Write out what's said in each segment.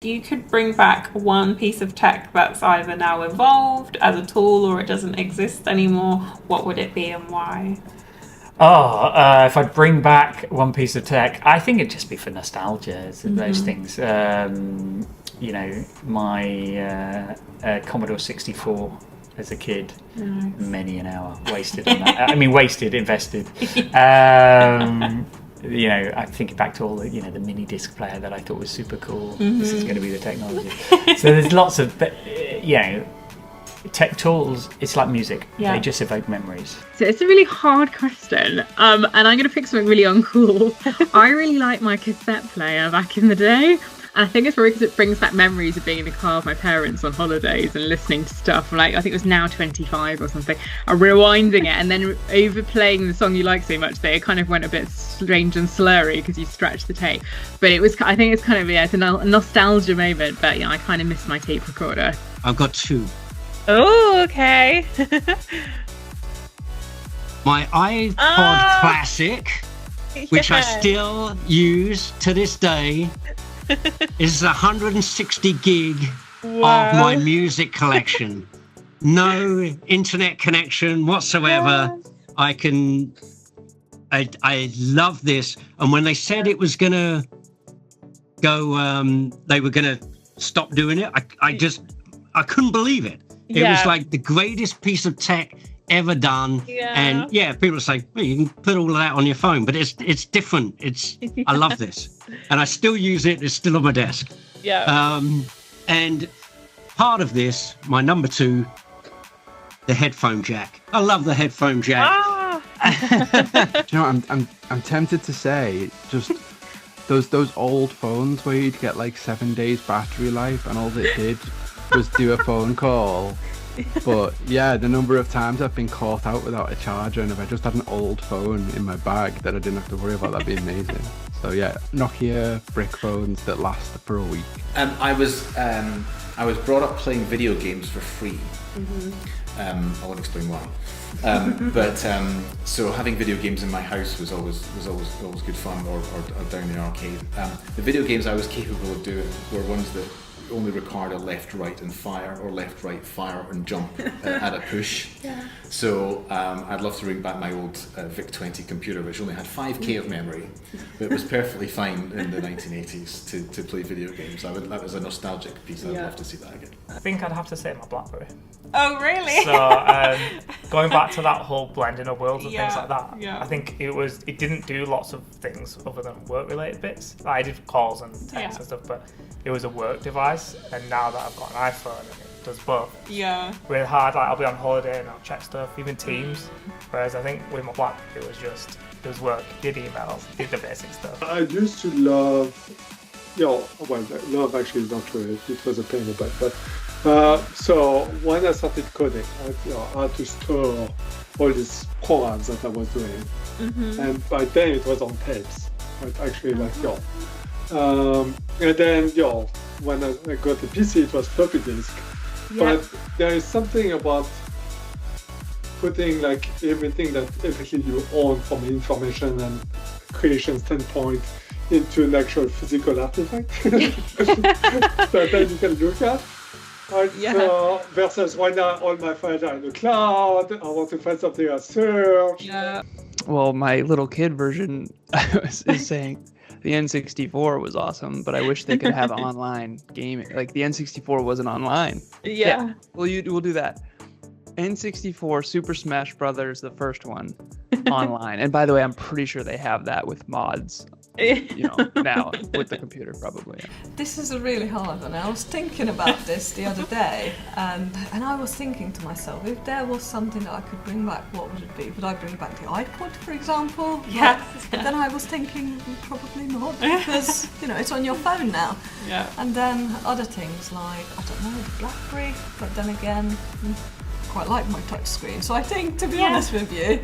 You could bring back one piece of tech that's either now evolved as a tool or it doesn't exist anymore. What would it be and why? If I'd bring back one piece of tech, I think it'd just be for nostalgia. Those things. My Commodore 64 as a kid, many an hour wasted on that. Invested. I'm thinking back to all the, the mini disc player that I thought was super cool. This is going to be the technology. So there's lots of, tech tools. It's like music. Yeah. They just evoke memories. So it's a really hard question. And I'm going to pick something really uncool. I really like my cassette player back in the day. And I think it's probably because it brings back memories of being in the car with my parents on holidays and listening to stuff. Like, I think it was Now 25 or something. And rewinding it and then overplaying the song you like so much that it kind of went a bit strange and slurry because you stretched the tape. But I think it's kind of, it's a nostalgia moment. But I kind of miss my tape recorder. I've got two. Oh, okay. My iPod Classic, which I still use to this day, is 160 gig of my music collection. No internet connection whatsoever. I love this. And when they said it was gonna go, they were gonna stop doing it, I couldn't believe it. It was like the greatest piece of tech ever done. Yeah. And people say, well, you can put all of that on your phone, but it's different. I love this. And I still use it. It's still on my desk. Yeah. And part of this, my number two, the headphone jack. I love the headphone jack. Do you know what, I'm tempted to say just those old phones where you'd get like 7 days battery life and all it did was do a phone call. But the number of times I've been caught out without a charger, and if I just had an old phone in my bag that I didn't have to worry about, that'd be amazing. So Nokia brick phones that last for a week. I was brought up playing video games for free. I won't explain why. So having video games in my house was always good fun, or down the arcade. The video games I was capable of doing were ones that only required a left, right and fire, or left, right, fire and jump at a push. So I'd love to bring back my old VIC-20 computer, which only had 5k of memory, but it was perfectly fine in the 1980s to play video games. That was a nostalgic piece. I'd love to see that again. I think I'd have to say my BlackBerry. Oh, really? So going back to that whole blending of worlds and things like that, I think it didn't do lots of things other than work-related bits. Like, I did calls and texts and stuff, but it was a work device. And now that I've got an iPhone, it does both. Yeah. Really hard. Like, I'll be on holiday and I'll check stuff, even Teams. Whereas I think with my BlackBerry, it was work. Did emails, did the basic stuff. I used to love, love actually is not true. It was a pain in the butt, but. So when I started coding, I had to store all these programs that I was doing, and by then it was on tapes. Right? Actually, and then when I got the PC, it was floppy disk. But there is something about putting like everything you own from information and creation standpoint into an actual physical artifact that you can look at. So versus right now all my files are in the cloud, I want to find something I search. Yeah. Well, my little kid version is saying the N64 was awesome, but I wish they could have online gaming. Like the N64 wasn't online. Yeah. We'll do that. N64 Super Smash Brothers, the first one, online. And by the way, I'm pretty sure they have that with mods. Now with the computer probably. This is a really hard one. I was thinking about this the other day, and I was thinking to myself, if there was something that I could bring back, what would it be? Would I bring back the iPod, for example? Yes. But then I was thinking, probably not, because it's on your phone now. Yeah. And then other things like, I don't know, the BlackBerry, but then again, I quite like my touch screen. So I think, to be honest with you,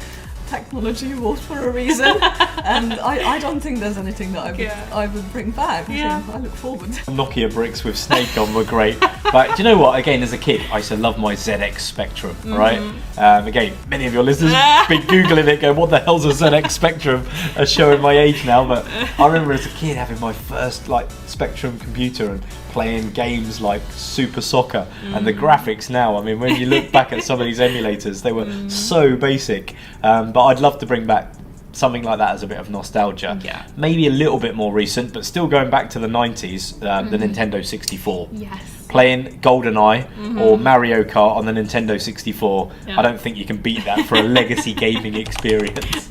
technology evolved for a reason, and I don't think there's anything that I would bring back. I look forward. Nokia bricks with Snake on were great. But do you know what? Again, as a kid, I used to love my ZX Spectrum, right? Again, many of your listeners been Googling it, going, what the hell's a ZX Spectrum? Showing my age now, but I remember as a kid having my first like Spectrum computer and playing games like Super Soccer, and the graphics now, I mean, when you look back at some of these emulators, they were so basic. But I'd love to bring back something like that as a bit of nostalgia. Yeah. Maybe a little bit more recent, but still going back to the 90s, the Nintendo 64. Yes. Playing GoldenEye or Mario Kart on the Nintendo 64. I don't think you can beat that for a legacy gaming experience.